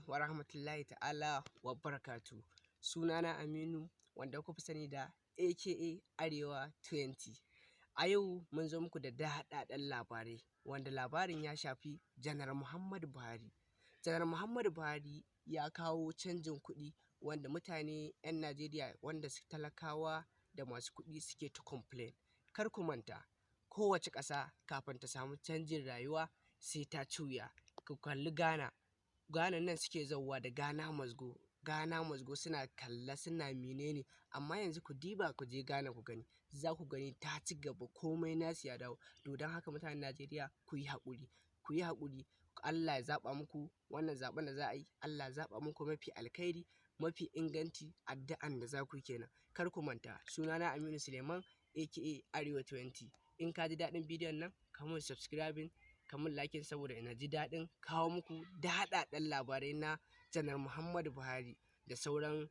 wa rahmatullahi ta'ala wa barakatu. Sunana Aminu wanda kuka fi sani da aka Arewa 20. A yau mun zo muku da daɗaɗɗen labarai wanda labarin ya shafi Janar Muhammadu Buhari. Janar Muhammadu Buhari ya kawo canjin kuɗi wanda mutane 'yan Najeriya wanda talakawa da masu kuɗi suke ta complain. Kar ku manta, kowace ƙasa kafin ta samu canjin rayuwa sai ta cuya. Ku kalli Ghana nan suke zauwa da Ghana mazgo suna kalla suna menene, amma yanzu ku diba ku je Ghana ku gani, za ku gani ta ci gaba, komai nasu ya dawo. To don haka mutanen Najeriya ku yi haƙuri, Allah ya zaɓa muku wannan zaɓen da za a yi, Allah ya zaɓa muku mafi alkhairi, mafi inganci. Addu'an da za ku yi kenan. Kar ku manta, sunana Aminu Suleiman aka Arewa 20. In ka ji daɗin bidiyon nan, ka mun subscribing, ka mun liking saboda ina ji daɗin kawo muku daɗaɗɗen labarai na Janar Muhammadu Buhari da sauran